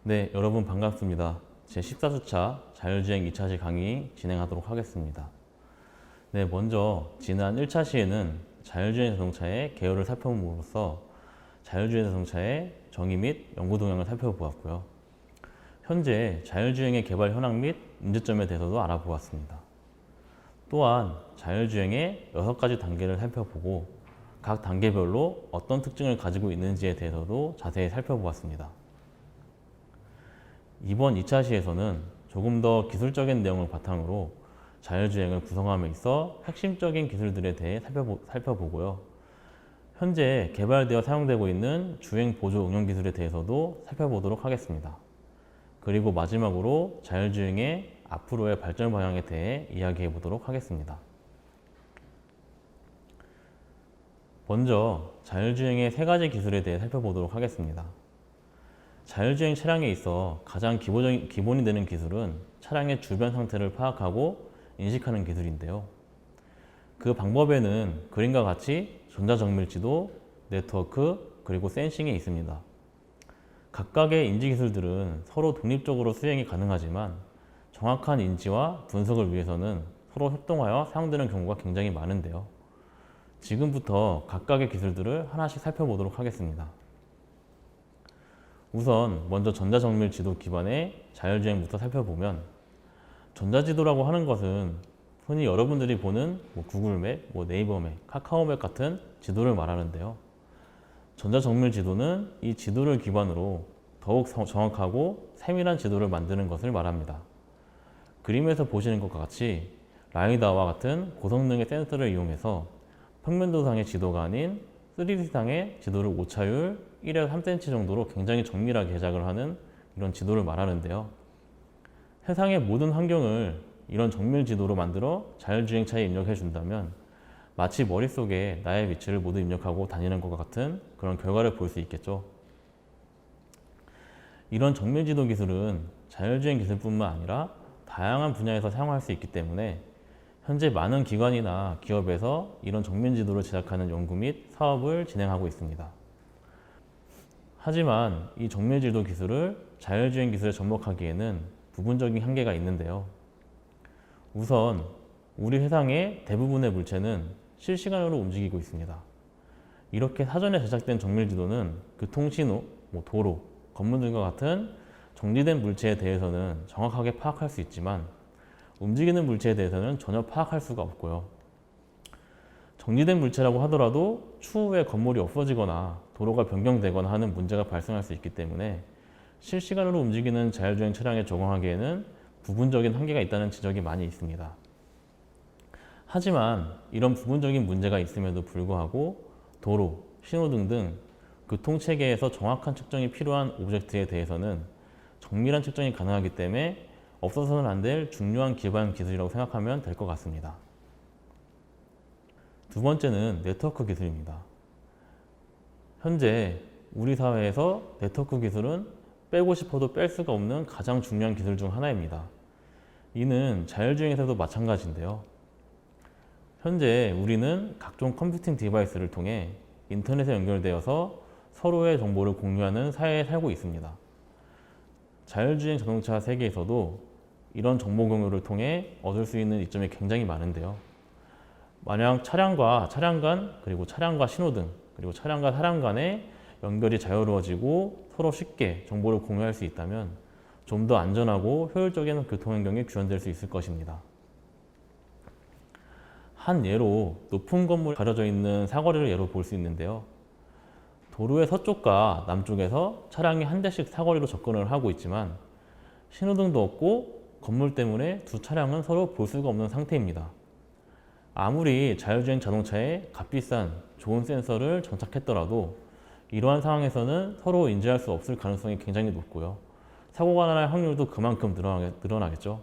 네, 여러분 반갑습니다. 제14주차 자율주행 2차시 강의 진행하도록 하겠습니다. 네, 먼저 지난 1차 시에는 자율주행 자동차의 개요를 살펴봄으로써 자율주행 자동차의 정의 및 연구 동향을 살펴보았고요. 현재 자율주행의 개발 현황 및 문제점에 대해서도 알아보았습니다. 또한 자율주행의 6가지 단계를 살펴보고 각 단계별로 어떤 특징을 가지고 있는지에 대해서도 자세히 살펴보았습니다. 이번 2차 시에서는 조금 더 기술적인 내용을 바탕으로 자율주행을 구성함에 있어 핵심적인 기술들에 대해 살펴보고요. 현재 개발되어 사용되고 있는 주행 보조 응용 기술에 대해서도 살펴보도록 하겠습니다. 그리고 마지막으로 자율주행의 앞으로의 발전 방향에 대해 이야기해 보도록 하겠습니다. 먼저 자율주행의 3가지 기술에 대해 살펴보도록 하겠습니다. 자율주행 차량에 있어 가장 기본이 되는 기술은 차량의 주변 상태를 파악하고 인식하는 기술인데요. 그 방법에는 그림과 같이 전자정밀지도, 네트워크, 그리고 센싱이 있습니다. 각각의 인지 기술들은 서로 독립적으로 수행이 가능하지만 정확한 인지와 분석을 위해서는 서로 협동하여 사용되는 경우가 굉장히 많은데요. 지금부터 각각의 기술들을 하나씩 살펴보도록 하겠습니다. 우선 먼저 전자정밀 지도 기반의 자율주행부터 살펴보면, 전자지도라고 하는 것은 흔히 여러분들이 보는 구글맵, 네이버맵, 카카오맵 같은 지도를 말하는데요. 전자정밀 지도는 이 지도를 기반으로 더욱 정확하고 세밀한 지도를 만드는 것을 말합니다. 그림에서 보시는 것과 같이 라이다와 같은 고성능의 센서를 이용해서 평면도상의 지도가 아닌 3D상의 지도를 오차율 1에서 3cm 정도로 굉장히 정밀하게 제작을 하는 이런 지도를 말하는데요. 세상의 모든 환경을 이런 정밀 지도로 만들어 자율주행차에 입력해 준다면 마치 머릿속에 나의 위치를 모두 입력하고 다니는 것과 같은 그런 결과를 볼 수 있겠죠. 이런 정밀 지도 기술은 자율주행 기술뿐만 아니라 다양한 분야에서 사용할 수 있기 때문에 현재 많은 기관이나 기업에서 이런 정밀 지도를 제작하는 연구 및 사업을 진행하고 있습니다. 하지만 이 정밀 지도 기술을 자율주행 기술에 접목하기에는 부분적인 한계가 있는데요. 우선 우리 세상의 대부분의 물체는 실시간으로 움직이고 있습니다. 이렇게 사전에 제작된 정밀 지도는 교통신호, 도로, 건물 등과 같은 정지된 물체에 대해서는 정확하게 파악할 수 있지만 움직이는 물체에 대해서는 전혀 파악할 수가 없고요. 정지된 물체라고 하더라도 추후에 건물이 없어지거나 도로가 변경되거나 하는 문제가 발생할 수 있기 때문에 실시간으로 움직이는 자율주행 차량에 적용하기에는 부분적인 한계가 있다는 지적이 많이 있습니다. 하지만 이런 부분적인 문제가 있음에도 불구하고 도로, 신호등 등 교통체계에서 정확한 측정이 필요한 오브젝트에 대해서는 정밀한 측정이 가능하기 때문에 없어서는 안 될 중요한 기반 기술이라고 생각하면 될 것 같습니다. 두 번째는 네트워크 기술입니다. 현재 우리 사회에서 네트워크 기술은 빼고 싶어도 뺄 수가 없는 가장 중요한 기술 중 하나입니다. 이는 자율주행에서도 마찬가지인데요. 현재 우리는 각종 컴퓨팅 디바이스를 통해 인터넷에 연결되어서 서로의 정보를 공유하는 사회에 살고 있습니다. 자율주행 자동차 세계에서도 이런 정보 공유를 통해 얻을 수 있는 이점이 굉장히 많은데요. 만약 차량과 차량 간, 그리고 차량과 신호등, 그리고 차량과 사람 간의 연결이 자유로워지고 서로 쉽게 정보를 공유할 수 있다면 좀 더 안전하고 효율적인 교통환경이 구현될 수 있을 것입니다. 한 예로 높은 건물이 가려져 있는 사거리를 예로 볼 수 있는데요. 도로의 서쪽과 남쪽에서 차량이 한 대씩 사거리로 접근을 하고 있지만 신호등도 없고 건물 때문에 두 차량은 서로 볼 수가 없는 상태입니다. 아무리 자율주행 자동차에 값비싼 좋은 센서를 장착했더라도 이러한 상황에서는 서로 인지할 수 없을 가능성이 굉장히 높고요. 사고가 날 확률도 그만큼 늘어나겠죠.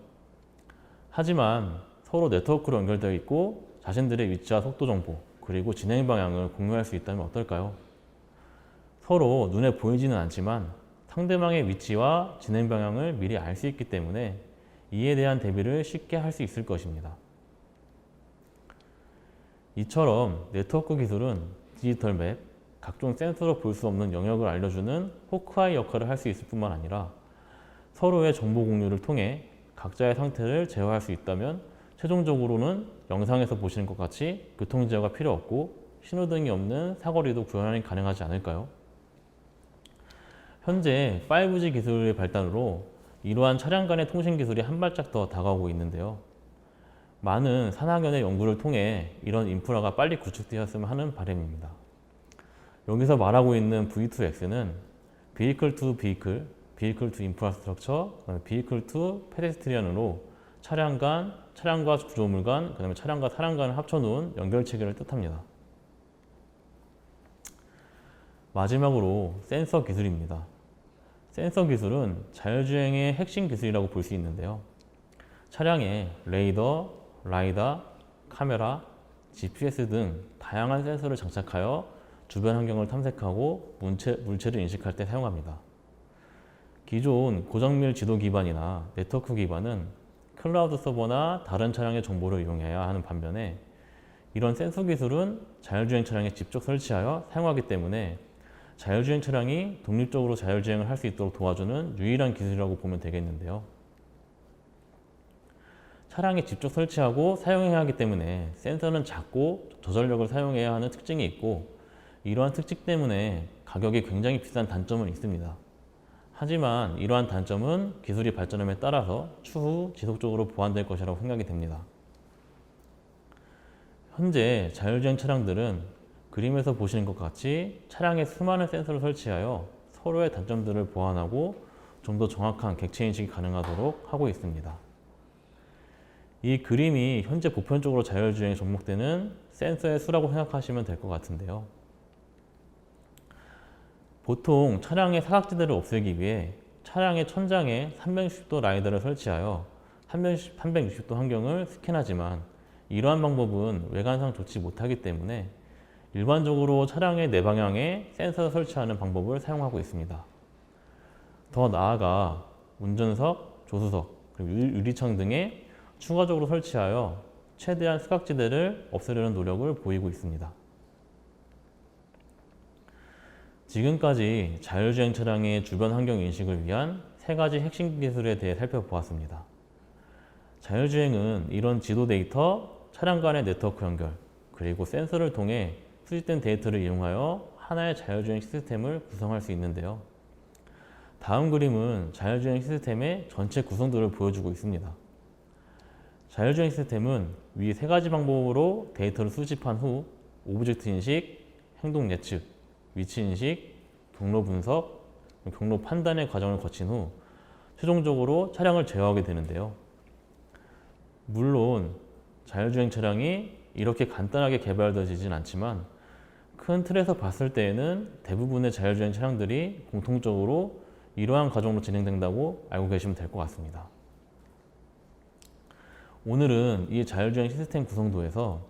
하지만 서로 네트워크로 연결되어 있고 자신들의 위치와 속도 정보, 그리고 진행 방향을 공유할 수 있다면 어떨까요? 서로 눈에 보이지는 않지만 상대방의 위치와 진행 방향을 미리 알 수 있기 때문에 이에 대한 대비를 쉽게 할 수 있을 것입니다. 이처럼 네트워크 기술은 디지털 맵, 각종 센서로 볼 수 없는 영역을 알려주는 호크아이 역할을 할 수 있을 뿐만 아니라 서로의 정보 공유를 통해 각자의 상태를 제어할 수 있다면 최종적으로는 영상에서 보시는 것 같이 교통제어가 필요 없고 신호등이 없는 사거리도 구현이 가능하지 않을까요? 현재 5G 기술의 발달으로 이러한 차량 간의 통신 기술이 한 발짝 더 다가오고 있는데요. 많은 산학연의 연구를 통해 이런 인프라가 빨리 구축되었으면 하는 바람입니다. 여기서 말하고 있는 V2X는 Vehicle to Vehicle, Vehicle to Infrastructure, Vehicle to Pedestrian으로 차량과 구조물 간, 그다음에 차량과 사람 간을 합쳐놓은 연결체계를 뜻합니다. 마지막으로 센서 기술입니다. 센서 기술은 자율주행의 핵심 기술이라고 볼 수 있는데요. 차량에 레이더, 라이다, 카메라, GPS 등 다양한 센서를 장착하여 주변 환경을 탐색하고 물체를 인식할 때 사용합니다. 기존 고정밀 지도 기반이나 네트워크 기반은 클라우드 서버나 다른 차량의 정보를 이용해야 하는 반면에 이런 센서 기술은 자율주행 차량에 직접 설치하여 사용하기 때문에 자율주행 차량이 독립적으로 자율주행을 할 수 있도록 도와주는 유일한 기술이라고 보면 되겠는데요. 차량에 직접 설치하고 사용해야 하기 때문에 센서는 작고 저전력을 사용해야 하는 특징이 있고 이러한 특징 때문에 가격이 굉장히 비싼 단점은 있습니다. 하지만 이러한 단점은 기술이 발전함에 따라서 추후 지속적으로 보완될 것이라고 생각이 됩니다. 현재 자율주행 차량들은 그림에서 보시는 것 같이 차량에 수많은 센서를 설치하여 서로의 단점들을 보완하고 좀 더 정확한 객체 인식이 가능하도록 하고 있습니다. 이 그림이 현재 보편적으로 자율주행에 접목되는 센서의 수라고 생각하시면 될 것 같은데요. 보통 차량의 사각지대를 없애기 위해 차량의 천장에 360도 라이더를 설치하여 360도 환경을 스캔하지만 이러한 방법은 외관상 좋지 못하기 때문에 일반적으로 차량의 네 방향에 센서를 설치하는 방법을 사용하고 있습니다. 더 나아가 운전석, 조수석, 그리고 유리창 등에 추가적으로 설치하여 최대한 사각지대를 없애려는 노력을 보이고 있습니다. 지금까지 자율주행 차량의 주변 환경 인식을 위한 세 가지 핵심 기술에 대해 살펴보았습니다. 자율주행은 이런 지도 데이터, 차량 간의 네트워크 연결, 그리고 센서를 통해 수집된 데이터를 이용하여 하나의 자율주행 시스템을 구성할 수 있는데요. 다음 그림은 자율주행 시스템의 전체 구성도를 보여주고 있습니다. 자율주행 시스템은 위 세 가지 방법으로 데이터를 수집한 후 오브젝트 인식, 행동 예측, 위치 인식, 경로 분석, 경로 판단의 과정을 거친 후 최종적으로 차량을 제어하게 되는데요. 물론 자율주행 차량이 이렇게 간단하게 개발되지는 않지만 큰 틀에서 봤을 때에는 대부분의 자율주행 차량들이 공통적으로 이러한 과정으로 진행된다고 알고 계시면 될 것 같습니다. 오늘은 이 자율주행 시스템 구성도에서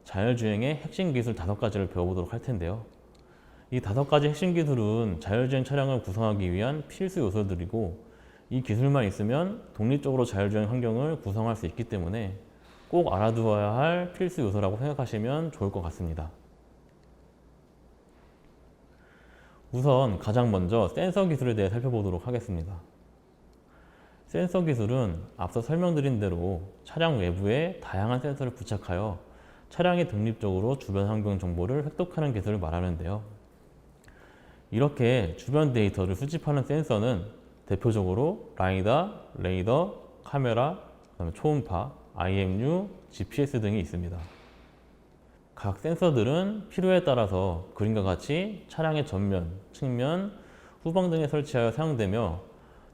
자율주행의 핵심 기술 5가지를 배워보도록 할 텐데요. 이 5가지 핵심 기술은 자율주행 차량을 구성하기 위한 필수 요소들이고 이 기술만 있으면 독립적으로 자율주행 환경을 구성할 수 있기 때문에 꼭 알아두어야 할 필수 요소라고 생각하시면 좋을 것 같습니다. 우선 가장 먼저 센서 기술에 대해 살펴보도록 하겠습니다. 센서 기술은 앞서 설명드린 대로 차량 외부에 다양한 센서를 부착하여 차량이 독립적으로 주변 환경 정보를 획득하는 기술을 말하는데요. 이렇게 주변 데이터를 수집하는 센서는 대표적으로 라이다, 레이더, 카메라, 그다음에 초음파, IMU, GPS 등이 있습니다. 각 센서들은 필요에 따라서 그림과 같이 차량의 전면, 측면, 후방 등에 설치하여 사용되며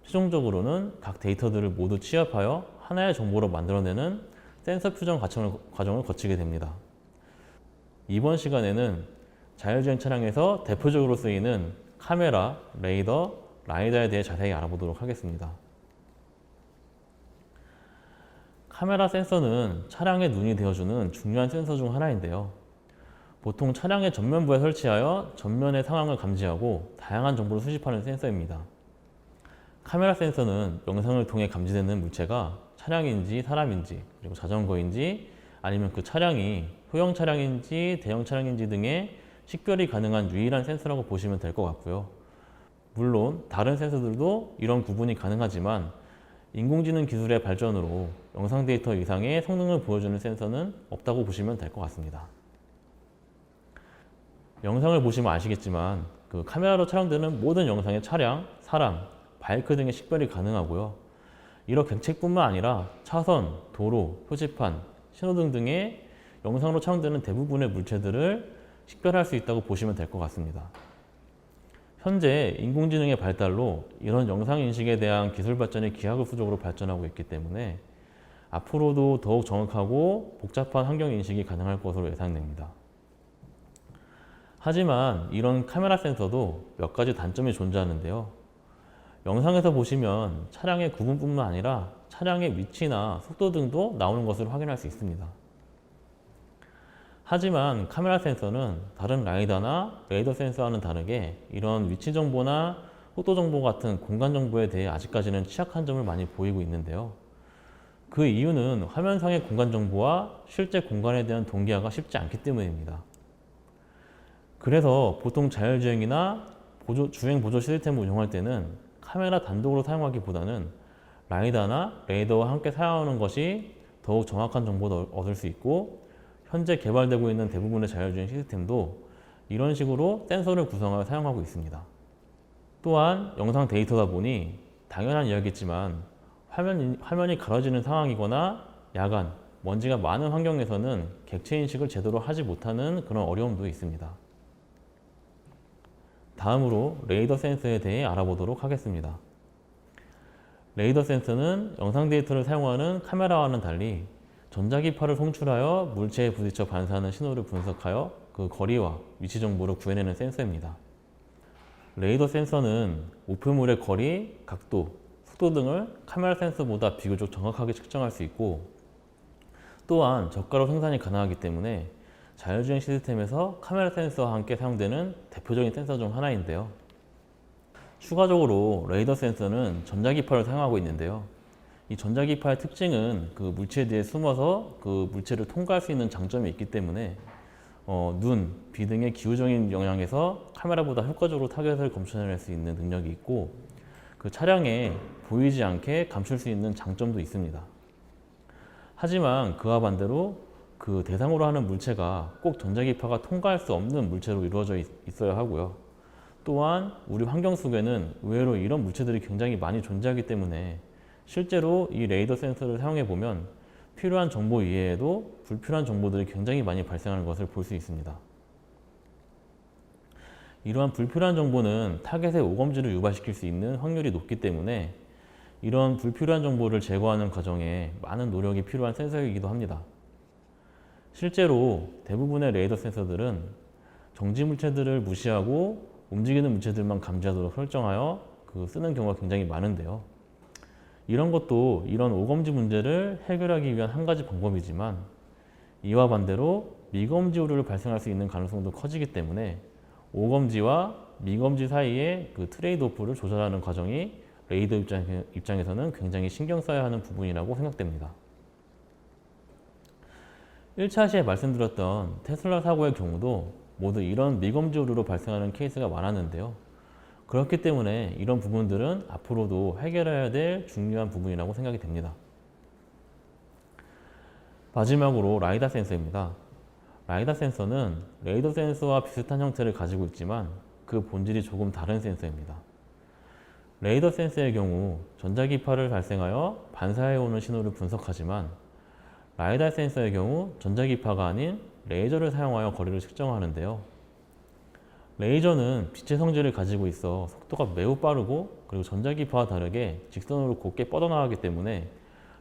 최종적으로는 각 데이터들을 모두 취합하여 하나의 정보로 만들어내는 센서 퓨전 과정을 거치게 됩니다. 이번 시간에는 자율주행 차량에서 대표적으로 쓰이는 카메라, 레이더, 라이다에 대해 자세히 알아보도록 하겠습니다. 카메라 센서는 차량의 눈이 되어주는 중요한 센서 중 하나인데요. 보통 차량의 전면부에 설치하여 전면의 상황을 감지하고 다양한 정보를 수집하는 센서입니다. 카메라 센서는 영상을 통해 감지되는 물체가 차량인지 사람인지 그리고 자전거인지 아니면 그 차량이 소형 차량인지 대형 차량인지 등의 식별이 가능한 유일한 센서라고 보시면 될 것 같고요. 물론 다른 센서들도 이런 구분이 가능하지만 인공지능 기술의 발전으로 영상 데이터 이상의 성능을 보여주는 센서는 없다고 보시면 될 것 같습니다. 영상을 보시면 아시겠지만 그 카메라로 촬영되는 모든 영상의 차량, 사람, 바이크 등의 식별이 가능하고요. 이런 객책뿐만 아니라 차선, 도로, 표지판, 신호등 등의 영상으로 촬영되는 대부분의 물체들을 식별할 수 있다고 보시면 될 것 같습니다. 현재 인공지능의 발달로 이런 영상 인식에 대한 기술 발전이 기하급수적으로 발전하고 있기 때문에 앞으로도 더욱 정확하고 복잡한 환경 인식이 가능할 것으로 예상됩니다. 하지만 이런 카메라 센서도 몇 가지 단점이 존재하는데요. 영상에서 보시면 차량의 구분뿐만 아니라 차량의 위치나 속도 등도 나오는 것을 확인할 수 있습니다. 하지만 카메라 센서는 다른 라이다나 레이더 센서와는 다르게 이런 위치 정보나 속도 정보 같은 공간 정보에 대해 아직까지는 취약한 점을 많이 보이고 있는데요. 그 이유는 화면상의 공간 정보와 실제 공간에 대한 동기화가 쉽지 않기 때문입니다. 그래서 보통 자율주행이나 주행 보조 시스템을 운영할 때는 카메라 단독으로 사용하기보다는 라이다나 레이더와 함께 사용하는 것이 더욱 정확한 정보를 얻을 수 있고, 현재 개발되고 있는 대부분의 자율주행 시스템도 이런 식으로 센서를 구성하여 사용하고 있습니다. 또한 영상 데이터다 보니 당연한 이야기지만 화면이 가려지는 상황이거나 야간, 먼지가 많은 환경에서는 객체 인식을 제대로 하지 못하는 그런 어려움도 있습니다. 다음으로 레이더 센서에 대해 알아보도록 하겠습니다. 레이더 센서는 영상 데이터를 사용하는 카메라와는 달리 전자기파를 송출하여 물체에 부딪혀 반사하는 신호를 분석하여 그 거리와 위치 정보를 구해내는 센서입니다. 레이더 센서는 목표물의 거리, 각도, 속도 등을 카메라 센서보다 비교적 정확하게 측정할 수 있고, 또한 저가로 생산이 가능하기 때문에 자율주행 시스템에서 카메라 센서와 함께 사용되는 대표적인 센서 중 하나인데요. 추가적으로 레이더 센서는 전자기파를 사용하고 있는데요. 이 전자기파의 특징은 그 물체 뒤에 숨어서 그 물체를 통과할 수 있는 장점이 있기 때문에 눈, 비 등의 기후적인 영향에서 카메라보다 효과적으로 타겟을 검출해낼 수 있는 능력이 있고, 그 차량에 보이지 않게 감출 수 있는 장점도 있습니다. 하지만 그와 반대로 그 대상으로 하는 물체가 꼭 전자기파가 통과할 수 없는 물체로 이루어져 있어야 하고요. 또한 우리 환경 속에는 의외로 이런 물체들이 굉장히 많이 존재하기 때문에 실제로 이 레이더 센서를 사용해 보면 필요한 정보 이외에도 불필요한 정보들이 굉장히 많이 발생하는 것을 볼 수 있습니다. 이러한 불필요한 정보는 타겟의 오검지를 유발시킬 수 있는 확률이 높기 때문에 이런 불필요한 정보를 제거하는 과정에 많은 노력이 필요한 센서이기도 합니다. 실제로 대부분의 레이더 센서들은 정지 물체들을 무시하고 움직이는 물체들만 감지하도록 설정하여 쓰는 경우가 굉장히 많은데요. 이런 것도 이런 오검지 문제를 해결하기 위한 한 가지 방법이지만, 이와 반대로 미검지 오류를 발생할 수 있는 가능성도 커지기 때문에 오검지와 미검지 사이의 그 트레이드오프를 조절하는 과정이 레이더 입장에서는 굉장히 신경 써야 하는 부분이라고 생각됩니다. 1차 시에 말씀드렸던 테슬라 사고의 경우도 모두 이런 미검지 오류로 발생하는 케이스가 많았는데요. 그렇기 때문에 이런 부분들은 앞으로도 해결해야 될 중요한 부분이라고 생각이 됩니다. 마지막으로 라이다 센서입니다. 라이다 센서는 레이더 센서와 비슷한 형태를 가지고 있지만 그 본질이 조금 다른 센서입니다. 레이더 센서의 경우 전자기파를 발생하여 반사해오는 신호를 분석하지만, 라이다 센서의 경우 전자기파가 아닌 레이저를 사용하여 거리를 측정하는데요. 레이저는 빛의 성질을 가지고 있어 속도가 매우 빠르고, 그리고 전자기파와 다르게 직선으로 곱게 뻗어나가기 때문에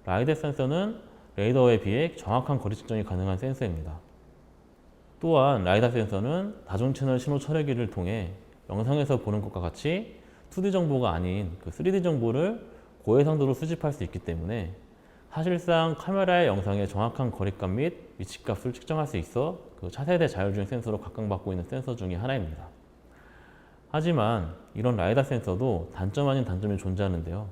라이다 센서는 레이더에 비해 정확한 거리 측정이 가능한 센서입니다. 또한 라이다 센서는 다중채널 신호 처리기를 통해 영상에서 보는 것과 같이 2D 정보가 아닌 3D 정보를 고해상도로 수집할 수 있기 때문에 사실상 카메라의 영상의 정확한 거리감 및 위치값을 측정할 수 있어 차세대 자율주행 센서로 각광받고 있는 센서 중에 하나입니다. 하지만 이런 라이다 센서도 단점 아닌 단점이 존재하는데요.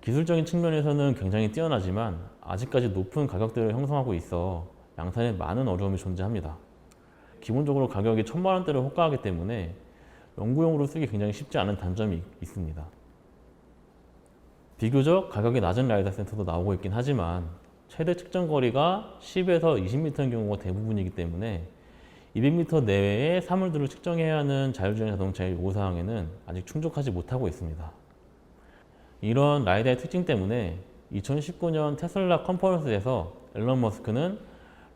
기술적인 측면에서는 굉장히 뛰어나지만 아직까지 높은 가격대를 형성하고 있어 양산에 많은 어려움이 존재합니다. 기본적으로 가격이 1000만 원대를 호가하기 때문에 연구용으로 쓰기 굉장히 쉽지 않은 단점이 있습니다. 비교적 가격이 낮은 라이다 센서도 나오고 있긴 하지만 최대 측정 거리가 10에서 20m인 경우가 대부분이기 때문에 200m 내외의 사물들을 측정해야 하는 자율주행 자동차의 요구사항에는 아직 충족하지 못하고 있습니다. 이런 라이다의 특징 때문에 2019년 테슬라 컨퍼런스에서 앨런 머스크는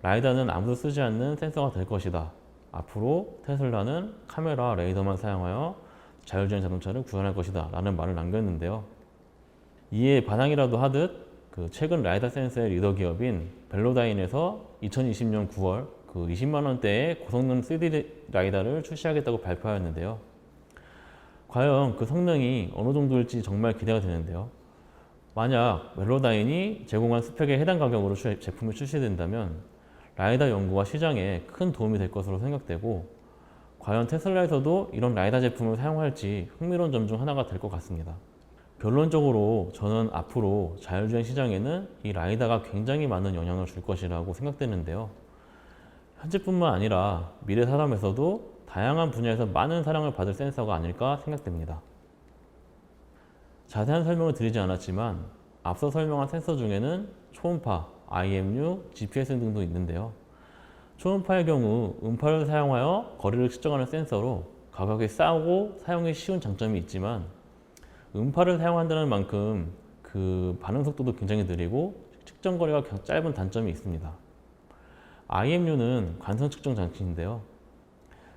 라이다는 아무도 쓰지 않는 센서가 될 것이다. 앞으로 테슬라는 카메라, 레이더만 사용하여 자율주행 자동차를 구현할 것이다 라는 말을 남겼는데요. 이에 반항이라도 하듯 최근 라이다 센서의 리더 기업인 벨로다인에서 2020년 9월 20만 원대의 고성능 3D 라이다를 출시하겠다고 발표하였는데요. 과연 그 성능이 어느 정도일지 정말 기대가 되는데요. 만약 벨로다인이 제공한 스펙에 해당 가격으로 제품이 출시된다면 라이다 연구와 시장에 큰 도움이 될 것으로 생각되고, 과연 테슬라에서도 이런 라이다 제품을 사용할지 흥미로운 점 중 하나가 될 것 같습니다. 결론적으로 저는 앞으로 자율주행 시장에는 이 라이다가 굉장히 많은 영향을 줄 것이라고 생각되는데요. 현재뿐만 아니라 미래 사람에서도 다양한 분야에서 많은 사랑을 받을 센서가 아닐까 생각됩니다. 자세한 설명을 드리지 않았지만 앞서 설명한 센서 중에는 초음파, IMU, GPS 등도 있는데요. 초음파의 경우 음파를 사용하여 거리를 측정하는 센서로 가격이 싸고 사용이 쉬운 장점이 있지만, 음파를 사용한다는 만큼 그 반응 속도도 굉장히 느리고 측정 거리가 짧은 단점이 있습니다. IMU는 관성 측정 장치인데요.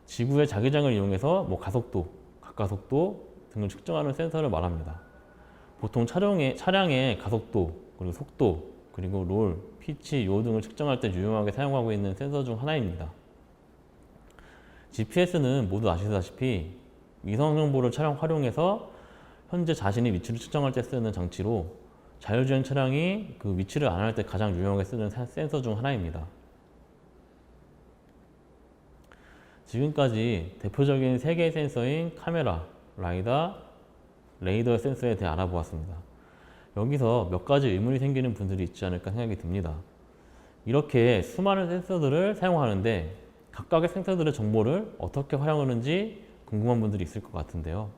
지구의 자기장을 이용해서 가속도, 가까속도 등을 측정하는 센서를 말합니다. 보통 차량의 가속도, 그리고 속도, 그리고 롤, 피치, 요 등을 측정할 때 유용하게 사용하고 있는 센서 중 하나입니다. GPS는 모두 아시다시피 위성 정보를 활용해서 현재 자신이 위치를 측정할 때 쓰는 장치로 자율주행 차량이 그 위치를 안할 때 가장 유용하게 쓰는 센서 중 하나입니다. 지금까지 대표적인 3개의 센서인 카메라, 라이다, 레이더 센서에 대해 알아보았습니다. 여기서 몇 가지 의문이 생기는 분들이 있지 않을까 생각이 듭니다. 이렇게 수많은 센서들을 사용하는데 각각의 센서들의 정보를 어떻게 활용하는지 궁금한 분들이 있을 것 같은데요.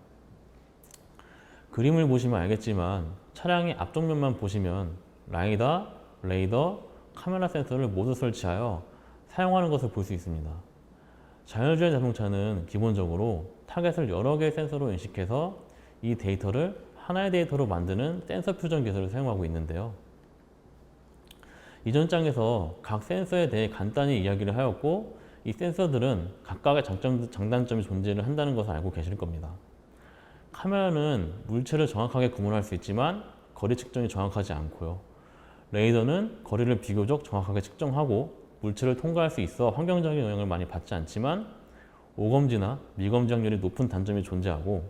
그림을 보시면 알겠지만 차량의 앞정면만 보시면 라이다, 레이더, 카메라 센서를 모두 설치하여 사용하는 것을 볼 수 있습니다. 자율주행 자동차는 기본적으로 타겟을 여러 개의 센서로 인식해서 이 데이터를 하나의 데이터로 만드는 센서 퓨전 기술을 사용하고 있는데요. 이전 장에서 각 센서에 대해 간단히 이야기를 하였고, 이 센서들은 각각의 장단점이 존재를 한다는 것을 알고 계실 겁니다. 카메라는 물체를 정확하게 구분할 수 있지만 거리 측정이 정확하지 않고요. 레이더는 거리를 비교적 정확하게 측정하고 물체를 통과할 수 있어 환경적인 영향을 많이 받지 않지만 오검지나 미검지 확률이 높은 단점이 존재하고,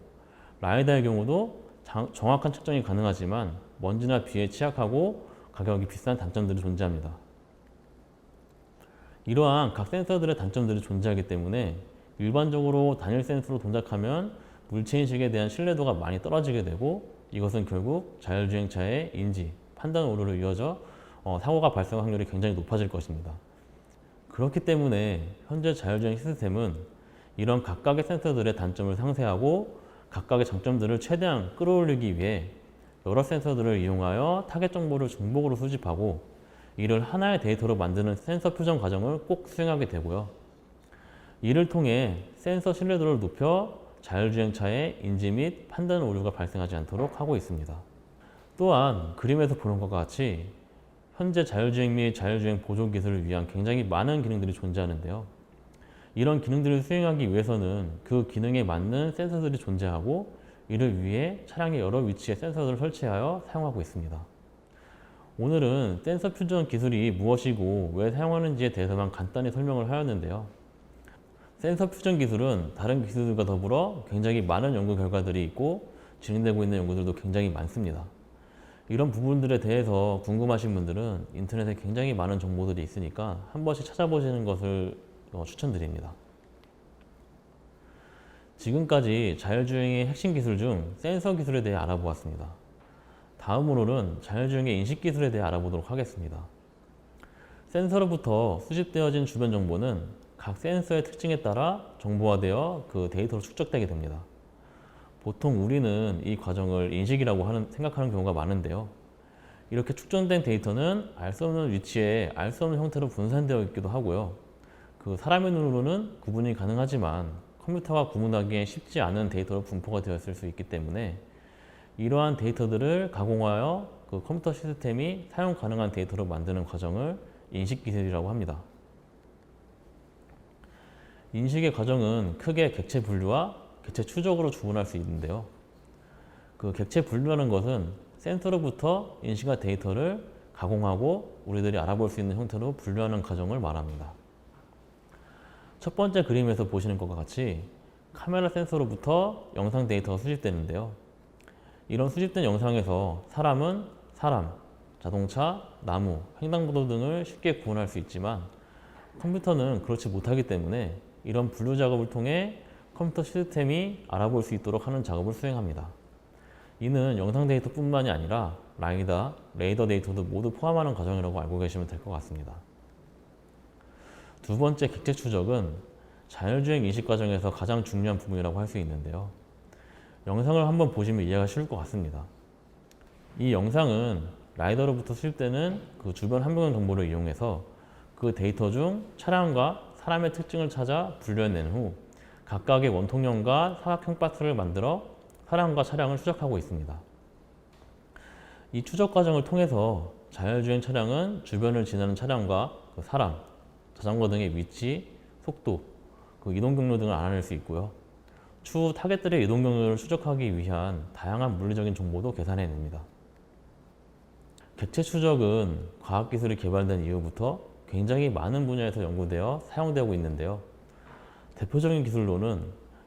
라이다의 경우도 정확한 측정이 가능하지만 먼지나 비에 취약하고 가격이 비싼 단점들이 존재합니다. 이러한 각 센서들의 단점들이 존재하기 때문에 일반적으로 단일 센서로 동작하면 물체인식에 대한 신뢰도가 많이 떨어지게 되고, 이것은 결국 자율주행차의 인지, 판단 오류로 이어져 사고가 발생 확률이 굉장히 높아질 것입니다. 그렇기 때문에 현재 자율주행 시스템은 이런 각각의 센서들의 단점을 상쇄하고 각각의 장점들을 최대한 끌어올리기 위해 여러 센서들을 이용하여 타겟 정보를 중복으로 수집하고 이를 하나의 데이터로 만드는 센서 퓨전 과정을 꼭 수행하게 되고요. 이를 통해 센서 신뢰도를 높여 자율주행차의 인지 및 판단 오류가 발생하지 않도록 하고 있습니다. 또한 그림에서 보는 것과 같이 현재 자율주행 및 자율주행 보조 기술을 위한 굉장히 많은 기능들이 존재하는데요. 이런 기능들을 수행하기 위해서는 그 기능에 맞는 센서들이 존재하고, 이를 위해 차량의 여러 위치에 센서들을 설치하여 사용하고 있습니다. 오늘은 센서 퓨전 기술이 무엇이고 왜 사용하는지에 대해서만 간단히 설명을 하였는데요. 센서 퓨전 기술은 다른 기술들과 더불어 굉장히 많은 연구 결과들이 있고 진행되고 있는 연구들도 굉장히 많습니다. 이런 부분들에 대해서 궁금하신 분들은 인터넷에 굉장히 많은 정보들이 있으니까 한 번씩 찾아보시는 것을 추천드립니다. 지금까지 자율주행의 핵심 기술 중 센서 기술에 대해 알아보았습니다. 다음으로는 자율주행의 인식 기술에 대해 알아보도록 하겠습니다. 센서로부터 수집되어진 주변 정보는 각 센서의 특징에 따라 정보화되어 그 데이터로 축적되게 됩니다. 보통 우리는 이 과정을 인식이라고 생각하는 경우가 많은데요. 이렇게 축적된 데이터는 알 수 없는 위치에 알 수 없는 형태로 분산되어 있기도 하고요. 그 사람의 눈으로는 구분이 가능하지만 컴퓨터가 구분하기에 쉽지 않은 데이터로 분포가 되었을 수 있기 때문에 이러한 데이터들을 가공하여 그 컴퓨터 시스템이 사용 가능한 데이터로 만드는 과정을 인식기술이라고 합니다. 인식의 과정은 크게 객체 분류와 객체 추적으로 구분할 수 있는데요. 그 객체 분류라는 것은 센서로부터 인식한 데이터를 가공하고 우리들이 알아볼 수 있는 형태로 분류하는 과정을 말합니다. 첫 번째 그림에서 보시는 것과 같이 카메라 센서로부터 영상 데이터가 수집되는데요. 이런 수집된 영상에서 사람은 사람, 자동차, 나무, 횡단보도 등을 쉽게 구분할 수 있지만 컴퓨터는 그렇지 못하기 때문에 이런 분류 작업을 통해 컴퓨터 시스템이 알아볼 수 있도록 하는 작업을 수행합니다. 이는 영상 데이터뿐만이 아니라 라이다, 레이더 데이터도 모두 포함하는 과정이라고 알고 계시면 될 것 같습니다. 두 번째 객체 추적은 자율주행 인식 과정에서 가장 중요한 부분이라고 할 수 있는데요. 영상을 한번 보시면 이해가 쉬울 것 같습니다. 이 영상은 라이더로부터 수집되는 그 주변 환경 정보를 이용해서 그 데이터 중 차량과 사람의 특징을 찾아 분류해낸 후 각각의 원통형과 사각형 파트를 만들어 사람과 차량을 추적하고 있습니다. 이 추적 과정을 통해서 자율주행 차량은 주변을 지나는 차량과 그 사람, 자전거 등의 위치, 속도, 그 이동 경로 등을 알아낼 수 있고요. 추후 타겟들의 이동 경로를 추적하기 위한 다양한 물리적인 정보도 계산해냅니다. 객체 추적은 과학기술이 개발된 이후부터 굉장히 많은 분야에서 연구되어 사용되고 있는데요. 대표적인 기술로는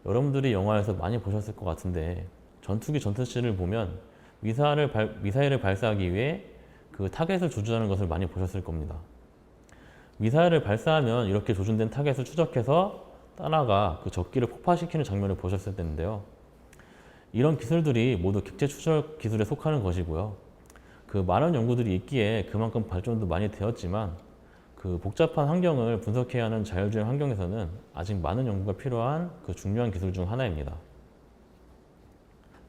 여러분들이 영화에서 많이 보셨을 것 같은데 전투기 전투씬을 보면 미사일을 발사하기 위해 그 타겟을 조준하는 것을 많이 보셨을 겁니다. 미사일을 발사하면 이렇게 조준된 타겟을 추적해서 따라가 그 적기를 폭파시키는 장면을 보셨을 텐데요. 이런 기술들이 모두 객체 추적 기술에 속하는 것이고요. 그 많은 연구들이 있기에 그만큼 발전도 많이 되었지만 그 복잡한 환경을 분석해야 하는 자율주행 환경에서는 아직 많은 연구가 필요한 그 중요한 기술 중 하나입니다.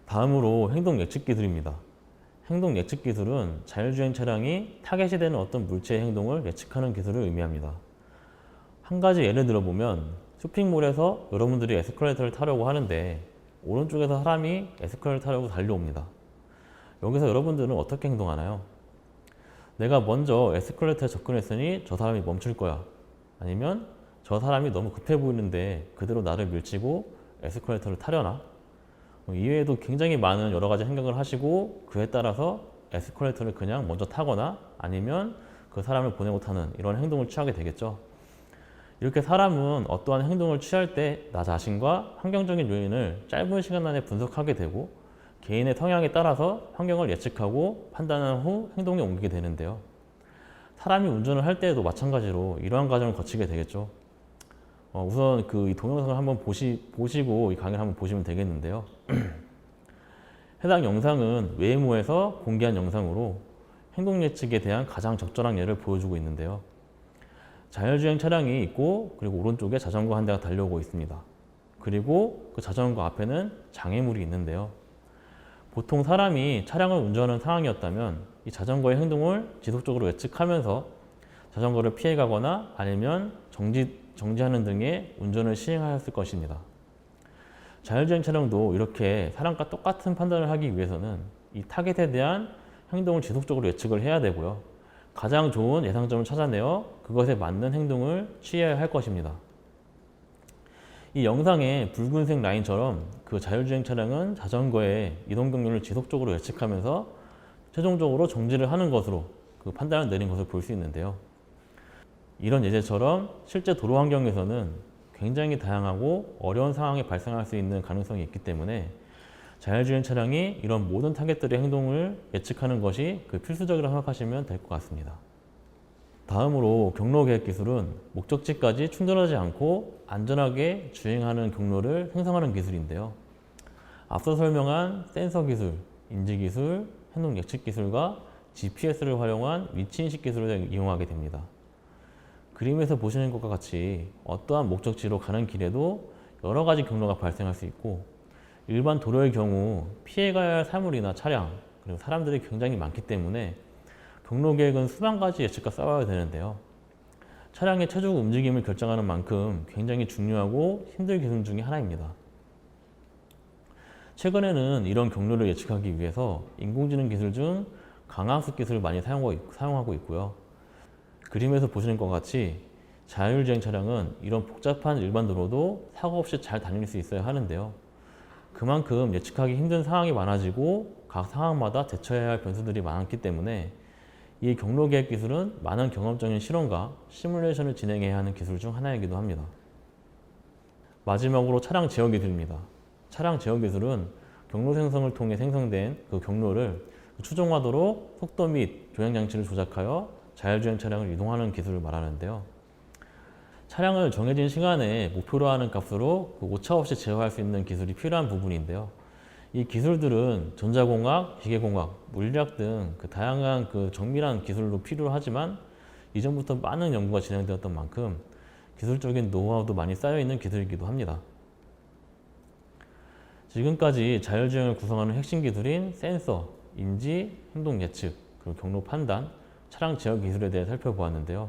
다음으로 행동 예측 기술입니다. 행동 예측 기술은 자율주행 차량이 타겟이 되는 어떤 물체의 행동을 예측하는 기술을 의미합니다. 한 가지 예를 들어보면 쇼핑몰에서 여러분들이 에스컬레이터를 타려고 하는데 오른쪽에서 사람이 에스컬레이터 타려고 달려옵니다. 여기서 여러분들은 어떻게 행동하나요? 내가 먼저 에스컬레이터에 접근했으니 저 사람이 멈출 거야. 아니면 저 사람이 너무 급해 보이는데 그대로 나를 밀치고 에스컬레이터를 타려나? 이외에도 굉장히 많은 여러 가지 생각을 하시고 그에 따라서 에스컬레이터를 그냥 먼저 타거나 아니면 그 사람을 보내고 타는 이런 행동을 취하게 되겠죠. 이렇게 사람은 어떠한 행동을 취할 때 나 자신과 환경적인 요인을 짧은 시간 안에 분석하게 되고 개인의 성향에 따라서 환경을 예측하고 판단한 후 행동에 옮기게 되는데요. 사람이 운전을 할 때에도 마찬가지로 이러한 과정을 거치게 되겠죠. 우선 이 동영상을 한번 보시고 이 강의를 한번 보시면 되겠는데요. 해당 영상은 웨이모에서 공개한 영상으로 행동 예측에 대한 가장 적절한 예를 보여주고 있는데요. 자율주행 차량이 있고 그리고 오른쪽에 자전거 한 대가 달려오고 있습니다. 그리고 그 자전거 앞에는 장애물이 있는데요. 보통 사람이 차량을 운전하는 상황이었다면 이 자전거의 행동을 지속적으로 예측하면서 자전거를 피해가거나 아니면 정지하는 등의 운전을 시행하였을 것입니다. 자율주행 차량도 이렇게 사람과 똑같은 판단을 하기 위해서는 이 타겟에 대한 행동을 지속적으로 예측을 해야 되고요. 가장 좋은 예상점을 찾아내어 그것에 맞는 행동을 취해야 할 것입니다. 이 영상의 붉은색 라인처럼 그 자율주행 차량은 자전거의 이동 경로를 지속적으로 예측하면서 최종적으로 정지를 하는 것으로 그 판단을 내린 것을 볼 수 있는데요. 이런 예제처럼 실제 도로 환경에서는 굉장히 다양하고 어려운 상황이 발생할 수 있는 가능성이 있기 때문에 자율주행 차량이 이런 모든 타겟들의 행동을 예측하는 것이 그 필수적이라고 생각하시면 될 것 같습니다. 다음으로 경로 계획 기술은 목적지까지 충돌하지 않고 안전하게 주행하는 경로를 생성하는 기술인데요. 앞서 설명한 센서 기술, 인지 기술, 행동 예측 기술과 GPS를 활용한 위치 인식 기술을 이용하게 됩니다. 그림에서 보시는 것과 같이 어떠한 목적지로 가는 길에도 여러 가지 경로가 발생할 수 있고, 일반 도로의 경우 피해가야 할 사물이나 차량, 그리고 사람들이 굉장히 많기 때문에 경로 계획은 수만 가지 예측과 싸워야 되는데요. 차량의 최종 움직임을 결정하는 만큼 굉장히 중요하고 힘든 기술 중에 하나입니다. 최근에는 이런 경로를 예측하기 위해서 인공지능 기술 중 강학습 기술을 많이 사용하고 있고요. 그림에서 보시는 것 같이 자율주행 차량은 이런 복잡한 일반 도로도 사고 없이 잘 다닐 수 있어야 하는데요. 그만큼 예측하기 힘든 상황이 많아지고 각 상황마다 대처해야 할 변수들이 많기 때문에 이 경로 계획 기술은 많은 경험적인 실험과 시뮬레이션을 진행해야 하는 기술 중 하나이기도 합니다. 마지막으로 차량 제어 기술입니다. 차량 제어 기술은 경로 생성을 통해 생성된 그 경로를 추종하도록 속도 및 조향 장치를 조작하여 자율주행 차량을 이동하는 기술을 말하는데요. 차량을 정해진 시간에 목표로 하는 값으로 오차 없이 제어할 수 있는 기술이 필요한 부분인데요. 이 기술들은 전자공학, 기계공학, 물리학 등 다양한 정밀한 기술로 필요하지만 이전부터 많은 연구가 진행되었던 만큼 기술적인 노하우도 많이 쌓여 있는 기술이기도 합니다. 지금까지 자율주행을 구성하는 핵심 기술인 센서, 인지, 행동 예측, 그리고 경로 판단, 차량 제어 기술에 대해 살펴보았는데요.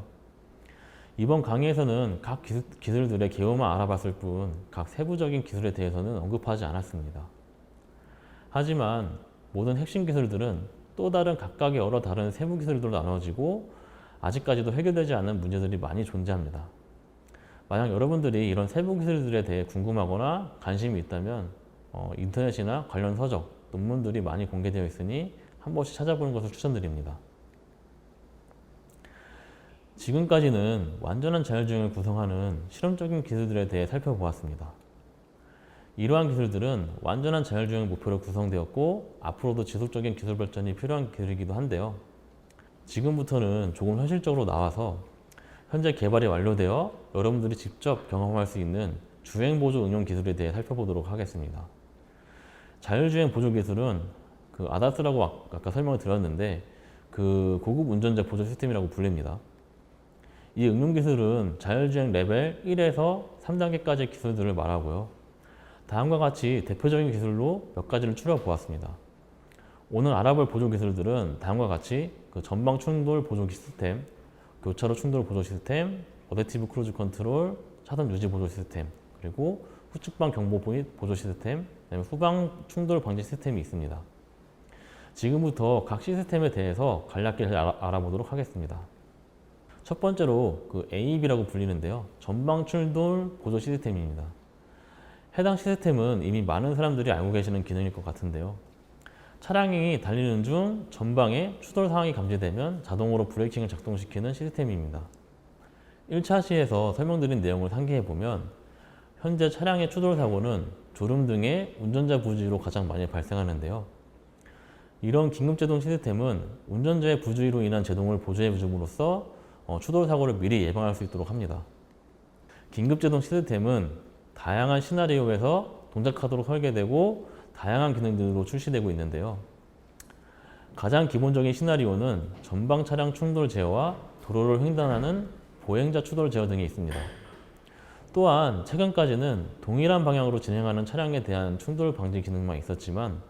이번 강의에서는 각 기술들의 개요만 알아봤을 뿐 각 세부적인 기술에 대해서는 언급하지 않았습니다. 하지만 모든 핵심 기술들은 또 다른 각각의 여러 다른 세부 기술들로 나눠지고 아직까지도 해결되지 않은 문제들이 많이 존재합니다. 만약 여러분들이 이런 세부 기술들에 대해 궁금하거나 관심이 있다면 인터넷이나 관련 서적, 논문들이 많이 공개되어 있으니 한 번씩 찾아보는 것을 추천드립니다. 지금까지는 완전한 자율주행을 구성하는 실험적인 기술들에 대해 살펴보았습니다. 이러한 기술들은 완전한 자율주행을 목표로 구성되었고 앞으로도 지속적인 기술 발전이 필요한 기술이기도 한데요. 지금부터는 조금 현실적으로 나와서 현재 개발이 완료되어 여러분들이 직접 경험할 수 있는 주행보조 응용 기술에 대해 살펴보도록 하겠습니다. 자율주행 보조 기술은 아다스라고 아까 설명을 드렸는데 고급 운전자 보조 시스템이라고 불립니다. 이 응용 기술은 자율주행 레벨 1에서 3단계까지의 기술들을 말하고요. 다음과 같이 대표적인 기술로 몇 가지를 추려보았습니다. 오늘 알아볼 보조 기술들은 다음과 같이 전방 충돌 보조 시스템, 교차로 충돌 보조 시스템, 어댑티브 크루즈 컨트롤, 차선 유지 보조 시스템, 그리고 후측방 경보 보조 시스템, 그다음에 후방 충돌 방지 시스템이 있습니다. 지금부터 각 시스템에 대해서 간략히 알아보도록 하겠습니다. 첫 번째로 AEB라고 불리는데요. 전방 충돌 보조 시스템입니다. 해당 시스템은 이미 많은 사람들이 알고 계시는 기능일 것 같은데요. 차량이 달리는 중 전방에 추돌 상황이 감지되면 자동으로 브레이킹을 작동시키는 시스템입니다. 1차 시에서 설명드린 내용을 상기해보면 현재 차량의 추돌 사고는 졸음 등의 운전자 부주의로 가장 많이 발생하는데요. 이런 긴급제동 시스템은 운전자의 부주의로 인한 제동을 보조해 줌으로써 추돌 사고를 미리 예방할 수 있도록 합니다. 긴급제동 시스템은 다양한 시나리오에서 동작하도록 설계되고 다양한 기능들로 출시되고 있는데요. 가장 기본적인 시나리오는 전방 차량 충돌 제어와 도로를 횡단하는 보행자 추돌 제어 등이 있습니다. 또한 최근까지는 동일한 방향으로 진행하는 차량에 대한 충돌 방지 기능만 있었지만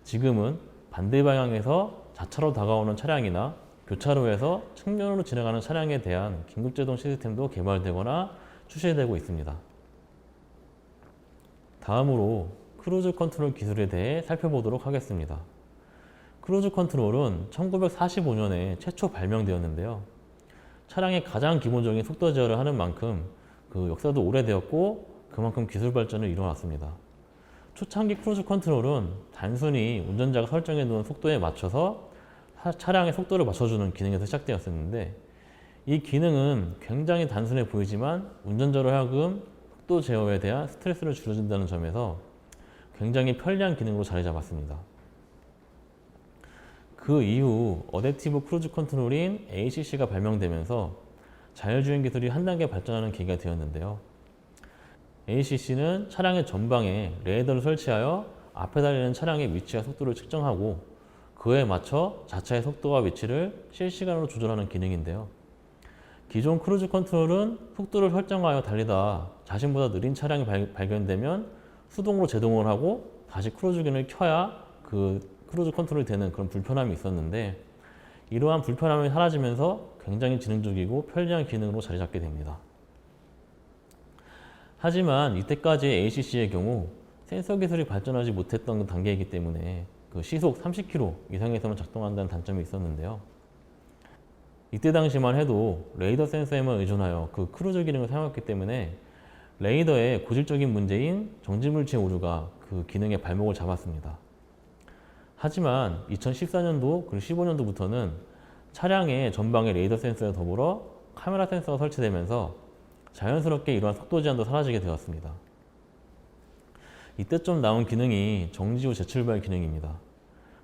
지금은 반대 방향에서 자차로 다가오는 차량이나 교차로에서 측면으로 진행하는 차량에 대한 긴급제동 시스템도 개발되거나 출시되고 있습니다. 다음으로 크루즈 컨트롤 기술에 대해 살펴보도록 하겠습니다. 크루즈 컨트롤은 1945년에 최초 발명되었는데요. 차량의 가장 기본적인 속도 제어를 하는 만큼 역사도 오래되었고 그만큼 기술 발전을 이뤄났습니다. 초창기 크루즈 컨트롤은 단순히 운전자가 설정해 놓은 속도에 맞춰서 차량의 속도를 맞춰주는 기능에서 시작되었었는데 이 기능은 굉장히 단순해 보이지만 운전자로 하여금 속도 제어에 대한 스트레스를 줄여준다는 점에서 굉장히 편리한 기능으로 자리 잡았습니다. 그 이후 어댑티브 크루즈 컨트롤인 ACC가 발명되면서 자율주행 기술이 한 단계 발전하는 계기가 되었는데요. ACC는 차량의 전방에 레이더를 설치하여 앞에 달리는 차량의 위치와 속도를 측정하고 그에 맞춰 자차의 속도와 위치를 실시간으로 조절하는 기능인데요. 기존 크루즈 컨트롤은 속도를 설정하여 달리다 자신보다 느린 차량이 발견되면 수동으로 제동을 하고 다시 크루즈 기능을 켜야 그 크루즈 컨트롤이 되는 그런 불편함이 있었는데, 이러한 불편함이 사라지면서 굉장히 지능적이고 편리한 기능으로 자리 잡게 됩니다. 하지만 이때까지 ACC의 경우 센서 기술이 발전하지 못했던 단계이기 때문에 그 시속 30km 이상에서만 작동한다는 단점이 있었는데요. 이때 당시만 해도 레이더 센서에만 의존하여 그 크루즈 기능을 사용했기 때문에 레이더의 고질적인 문제인 정지물체 오류가 그 기능의 발목을 잡았습니다. 하지만 2014년도 그리고 15년도부터는 차량의 전방에 레이더 센서와 더불어 카메라 센서가 설치되면서 자연스럽게 이러한 속도 제한도 사라지게 되었습니다. 이때쯤 나온 기능이 정지 후 재출발 기능입니다.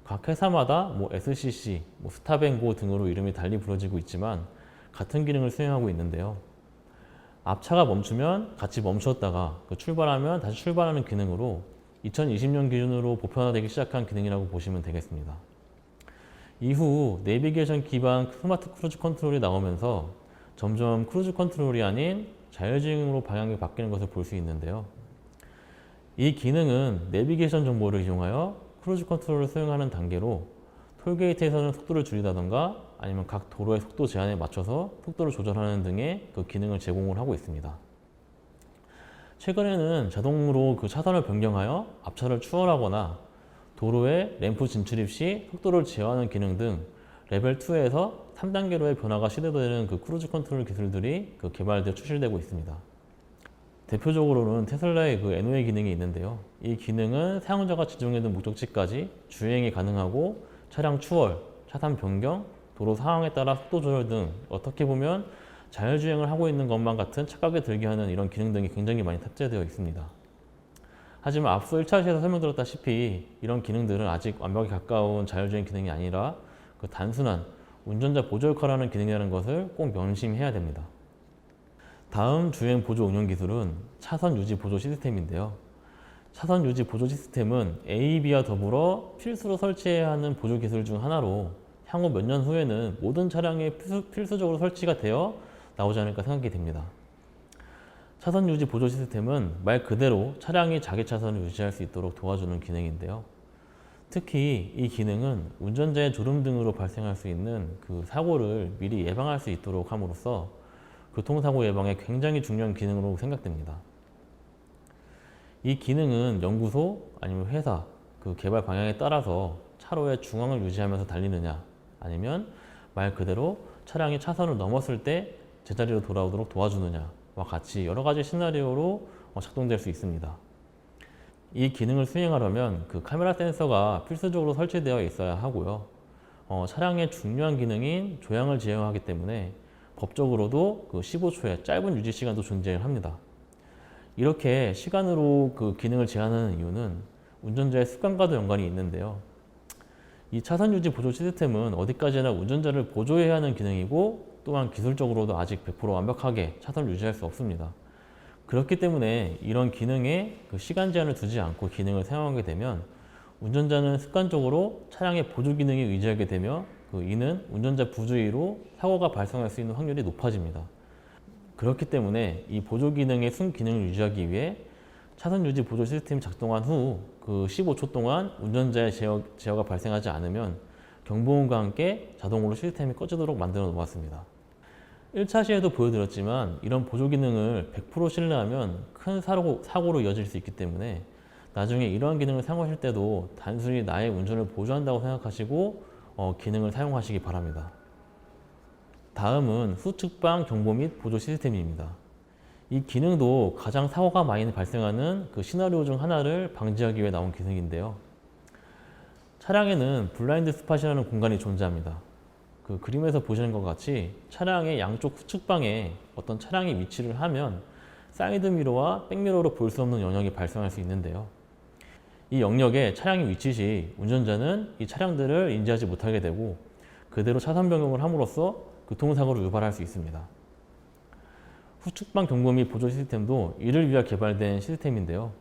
각 회사마다 SCC, 스탑앤고 등으로 이름이 달리 부러지고 있지만 같은 기능을 수행하고 있는데요. 앞차가 멈추면 같이 멈추었다가 출발하면 다시 출발하는 기능으로 2020년 기준으로 보편화되기 시작한 기능이라고 보시면 되겠습니다. 이후 내비게이션 기반 스마트 크루즈 컨트롤이 나오면서 점점 크루즈 컨트롤이 아닌 자율주행으로 방향이 바뀌는 것을 볼 수 있는데요. 이 기능은 내비게이션 정보를 이용하여 크루즈 컨트롤을 수행하는 단계로 톨게이트에서는 속도를 줄이다던가 아니면 각 도로의 속도 제한에 맞춰서 속도를 조절하는 등의 그 기능을 제공을 하고 있습니다. 최근에는 자동으로 그 차선을 변경하여 앞차를 추월하거나 도로에 램프 진출입 시 속도를 제어하는 기능 등 레벨 2에서 3단계로의 변화가 시도되는 그 크루즈 컨트롤 기술들이 그 개발되어 출시되고 있습니다. 대표적으로는 테슬라의 그 NOA 기능이 있는데요. 이 기능은 사용자가 지정해둔 목적지까지 주행이 가능하고 차량 추월, 차선 변경, 도로 상황에 따라 속도 조절 등 어떻게 보면 자율주행을 하고 있는 것만 같은 착각이 들게 하는 이런 기능 등이 굉장히 많이 탑재되어 있습니다. 하지만 앞서 1차시에서 설명드렸다시피 이런 기능들은 아직 완벽에 가까운 자율주행 기능이 아니라 그 단순한 운전자 보조 역할을 하는 기능이라는 것을 꼭 명심해야 됩니다. 다음 주행 보조 응용 기술은 차선 유지 보조 시스템인데요. 차선 유지 보조 시스템은 AEB와 더불어 필수로 설치해야 하는 보조 기술 중 하나로 향후 몇 년 후에는 모든 차량에 필수적으로 설치가 되어 나오지 않을까 생각이 됩니다. 차선 유지 보조 시스템은 말 그대로 차량이 자기 차선을 유지할 수 있도록 도와주는 기능인데요. 특히 이 기능은 운전자의 졸음 등으로 발생할 수 있는 그 사고를 미리 예방할 수 있도록 함으로써 교통사고 예방에 굉장히 중요한 기능으로 생각됩니다. 이 기능은 연구소 아니면 회사 그 개발 방향에 따라서 차로의 중앙을 유지하면서 달리느냐, 아니면 말 그대로 차량이 차선을 넘었을 때 제자리로 돌아오도록 도와주느냐와 같이 여러 가지 시나리오로 작동될 수 있습니다. 이 기능을 수행하려면 그 카메라 센서가 필수적으로 설치되어 있어야 하고요. 차량의 중요한 기능인 조향을 제어하기 때문에 법적으로도 그 15초의 짧은 유지 시간도 존재를 합니다. 이렇게 시간으로 그 기능을 제한하는 이유는 운전자의 습관과도 연관이 있는데요. 이 차선 유지 보조 시스템은 어디까지나 운전자를 보조해야 하는 기능이고, 또한 기술적으로도 아직 100% 완벽하게 차선을 유지할 수 없습니다. 그렇기 때문에 이런 기능에 그 시간 제한을 두지 않고 기능을 사용하게 되면 운전자는 습관적으로 차량의 보조 기능에 의지하게 되며 이는 운전자 부주의로 사고가 발생할 수 있는 확률이 높아집니다. 그렇기 때문에 이 보조 기능의 순기능을 유지하기 위해 차선 유지 보조 시스템이 작동한 후 그 15초 동안 운전자의 제어가 발생하지 않으면 경보음과 함께 자동으로 시스템이 꺼지도록 만들어 놓았습니다. 1차 시에도 보여드렸지만 이런 보조 기능을 100% 신뢰하면 큰 사고로 이어질 수 있기 때문에 나중에 이러한 기능을 사용하실 때도 단순히 나의 운전을 보조한다고 생각하시고 기능을 사용하시기 바랍니다. 다음은 후측방 경보 및 보조 시스템입니다. 이 기능도 가장 사고가 많이 발생하는 그 시나리오 중 하나를 방지하기 위해 나온 기능인데요. 차량에는 블라인드 스팟이라는 공간이 존재합니다. 그 그림에서 보시는 것 같이 차량의 양쪽 후측방에 어떤 차량이 위치를 하면 사이드 미러와 백미러로 볼 수 없는 영역이 발생할 수 있는데요. 이 영역에 차량이 위치 시 운전자는 이 차량들을 인지하지 못하게 되고 그대로 차선 변경을 함으로써 교통사고를 유발할 수 있습니다. 후측방 경보 및 보조 시스템도 이를 위해 개발된 시스템인데요.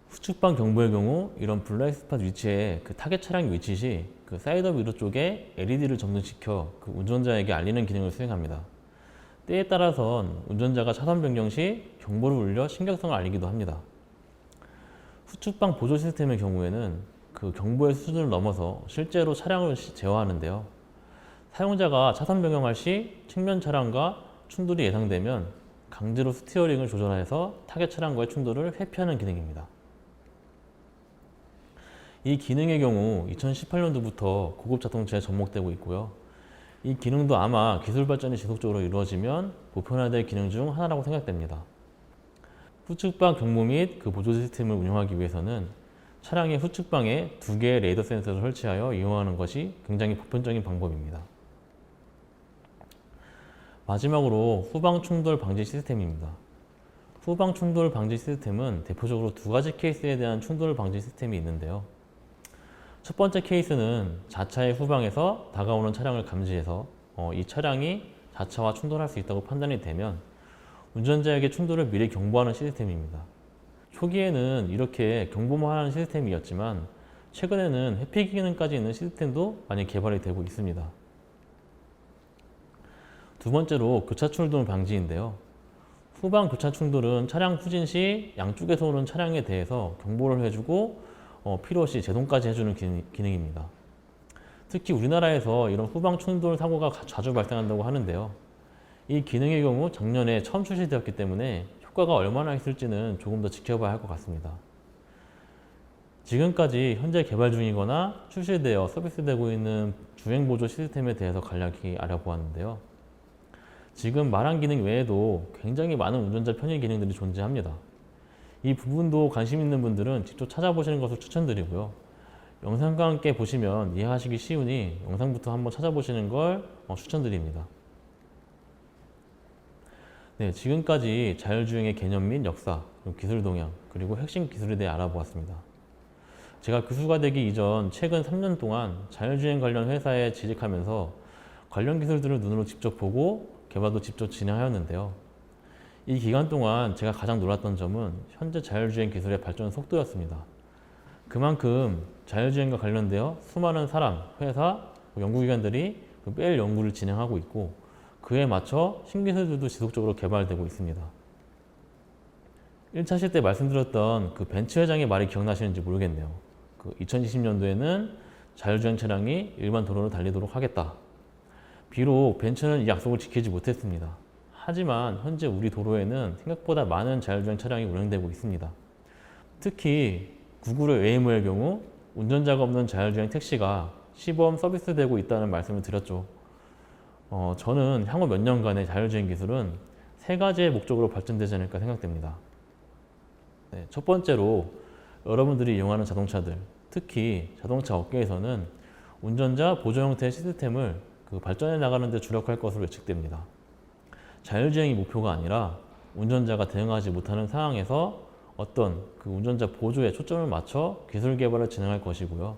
후측방 경보의 경우 이런 블라인드 스팟 위치에 그 타겟 차량이 위치 시 그 사이드 미러 쪽에 LED를 점등시켜 그 운전자에게 알리는 기능을 수행합니다. 때에 따라선 운전자가 차선 변경 시 경보를 울려 신경성을 알리기도 합니다. 후측방 보조 시스템의 경우에는 그 경보의 수준을 넘어서 실제로 차량을 제어하는데요. 사용자가 차선 변경할 시 측면 차량과 충돌이 예상되면 강제로 스티어링을 조절해서 타겟 차량과의 충돌을 회피하는 기능입니다. 이 기능의 경우 2018년도부터 고급 자동차에 접목되고 있고요. 이 기능도 아마 기술 발전이 지속적으로 이루어지면 보편화될 기능 중 하나라고 생각됩니다. 후측방 경보 및 그 보조 시스템을 운영하기 위해서는 차량의 후측방에 2개의 레이더 센서를 설치하여 이용하는 것이 굉장히 보편적인 방법입니다. 마지막으로 후방 충돌 방지 시스템입니다. 후방 충돌 방지 시스템은 대표적으로 2가지 케이스에 대한 충돌 방지 시스템이 있는데요. 첫 번째 케이스는 자차의 후방에서 다가오는 차량을 감지해서 이 차량이 자차와 충돌할 수 있다고 판단이 되면 운전자에게 충돌을 미리 경보하는 시스템입니다. 초기에는 이렇게 경보만 하는 시스템이었지만 최근에는 회피 기능까지 있는 시스템도 많이 개발이 되고 있습니다. 두 번째로 교차 충돌 방지인데요. 후방 교차 충돌은 차량 후진 시 양쪽에서 오는 차량에 대해서 경보를 해주고 필요시 제동까지 해주는 기능입니다. 특히 우리나라에서 이런 후방 충돌 사고가 자주 발생한다고 하는데요. 이 기능의 경우 작년에 처음 출시되었기 때문에 효과가 얼마나 있을지는 조금 더 지켜봐야 할 것 같습니다. 지금까지 현재 개발 중이거나 출시되어 서비스되고 있는 주행보조 시스템에 대해서 간략히 알아보았는데요. 지금 말한 기능 외에도 굉장히 많은 운전자 편의 기능들이 존재합니다. 이 부분도 관심 있는 분들은 직접 찾아보시는 것을 추천드리고요. 영상과 함께 보시면 이해하시기 쉬우니 영상부터 한번 찾아보시는 걸 추천드립니다. 네, 지금까지 자율주행의 개념 및 역사, 기술 동향, 그리고 핵심 기술에 대해 알아보았습니다. 제가 교수가 되기 이전 최근 3년 동안 자율주행 관련 회사에 취직하면서 관련 기술들을 눈으로 직접 보고 개발도 직접 진행하였는데요. 이 기간 동안 제가 가장 놀랐던 점은 현재 자율주행 기술의 발전 속도였습니다. 그만큼 자율주행과 관련되어 수많은 사람, 회사, 연구기관들이 매일 연구를 진행하고 있고 그에 맞춰 신기술들도 지속적으로 개발되고 있습니다. 1차 시 때 말씀드렸던 그 벤츠 회장의 말이 기억나시는지 모르겠네요. 2020년도에는 자율주행 차량이 일반 도로를 달리도록 하겠다. 비록 벤츠는 이 약속을 지키지 못했습니다. 하지만 현재 우리 도로에는 생각보다 많은 자율주행 차량이 운행되고 있습니다. 특히 구글의 웨이모의 경우 운전자가 없는 자율주행 택시가 시범 서비스되고 있다는 말씀을 드렸죠. 저는 향후 몇 년간의 자율주행 기술은 3가지의 목적으로 발전되지 않을까 생각됩니다. 네, 첫 번째로 여러분들이 이용하는 자동차들, 특히 자동차 업계에서는 운전자 보조 형태의 시스템을 발전해 나가는 데 주력할 것으로 예측됩니다. 자율주행이 목표가 아니라 운전자가 대응하지 못하는 상황에서 어떤 그 운전자 보조에 초점을 맞춰 기술 개발을 진행할 것이고요.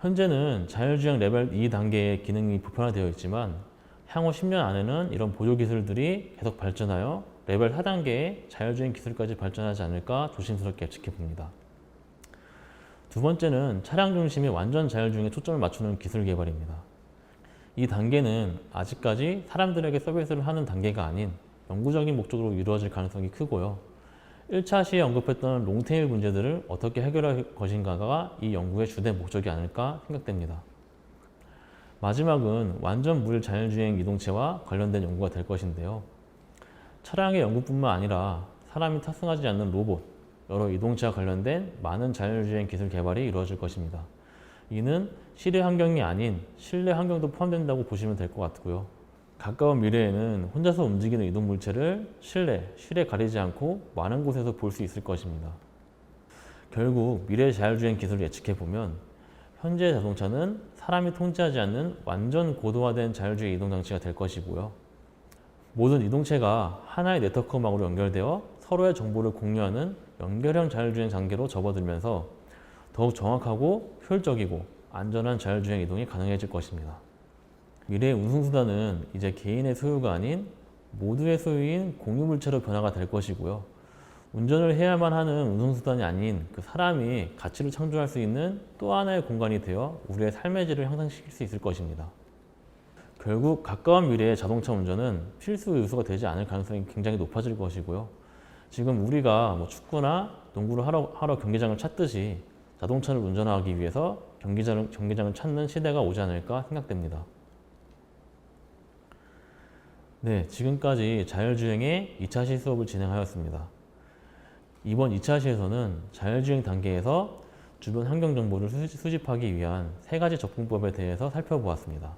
현재는 자율주행 레벨 2단계의 기능이 보편화되어 있지만 향후 10년 안에는 이런 보조 기술들이 계속 발전하여 레벨 4단계의 자율주행 기술까지 발전하지 않을까 조심스럽게 지켜봅니다. 두 번째는 차량 중심의 완전 자율주행에 초점을 맞추는 기술 개발입니다. 이 단계는 아직까지 사람들에게 서비스를 하는 단계가 아닌 영구적인 목적으로 이루어질 가능성이 크고요. 1차 시에 언급했던 롱테일 문제들을 어떻게 해결할 것인가가 이 연구의 주된 목적이 아닐까 생각됩니다. 마지막은 완전 무일 자율주행 이동체와 관련된 연구가 될 것인데요. 차량의 연구뿐만 아니라 사람이 탑승하지 않는 로봇, 여러 이동체와 관련된 많은 자율주행 기술 개발이 이루어질 것입니다. 이는 실외 환경이 아닌 실내 환경도 포함된다고 보시면 될 것 같고요. 가까운 미래에는 혼자서 움직이는 이동 물체를 실에 가리지 않고 많은 곳에서 볼 수 있을 것입니다. 결국 미래의 자율주행 기술을 예측해보면 현재 자동차는 사람이 통제하지 않는 완전 고도화된 자율주행 이동장치가 될 것이고요. 모든 이동체가 하나의 네트워크망으로 연결되어 서로의 정보를 공유하는 연결형 자율주행 단계로 접어들면서 더욱 정확하고 효율적이고 안전한 자율주행 이동이 가능해질 것입니다. 미래의 운송수단은 이제 개인의 소유가 아닌 모두의 소유인 공유물체로 변화가 될 것이고요. 운전을 해야만 하는 운송수단이 아닌 그 사람이 가치를 창조할 수 있는 또 하나의 공간이 되어 우리의 삶의 질을 향상시킬 수 있을 것입니다. 결국 가까운 미래의 자동차 운전은 필수 요소가 되지 않을 가능성이 굉장히 높아질 것이고요. 지금 우리가 뭐 축구나 농구를 하러 경기장을 찾듯이 자동차를 운전하기 위해서 경기장을 찾는 시대가 오지 않을까 생각됩니다. 네, 지금까지 자율주행의 2차 시 수업을 진행하였습니다. 이번 2차 시에서는 자율주행 단계에서 주변 환경 정보를 수집하기 위한 3가지 접근법에 대해서 살펴보았습니다.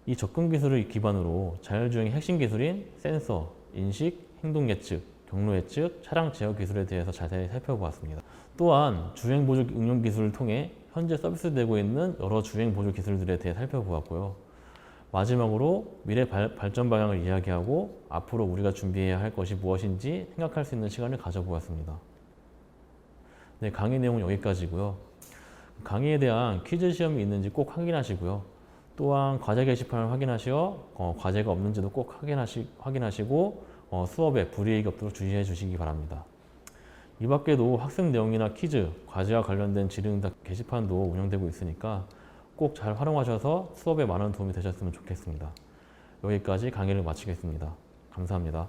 이 접근 기술을 기반으로 자율주행의 핵심 기술인 센서, 인식, 행동 예측, 경로 예측, 차량 제어 기술에 대해서 자세히 살펴보았습니다. 또한 주행 보조 응용 기술을 통해 현재 서비스되고 있는 여러 주행 보조 기술들에 대해 살펴보았고요. 마지막으로 미래 발전 방향을 이야기하고 앞으로 우리가 준비해야 할 것이 무엇인지 생각할 수 있는 시간을 가져보았습니다. 네, 강의 내용은 여기까지고요. 강의에 대한 퀴즈 시험이 있는지 꼭 확인하시고요. 또한 과제 게시판을 확인하시어 과제가 없는지도 꼭 확인하시고 수업에 불이익이 없도록 주의해 주시기 바랍니다. 이 밖에도 학습 내용이나 퀴즈, 과제와 관련된 질의응답 게시판도 운영되고 있으니까 꼭 잘 활용하셔서 수업에 많은 도움이 되셨으면 좋겠습니다. 여기까지 강의를 마치겠습니다. 감사합니다.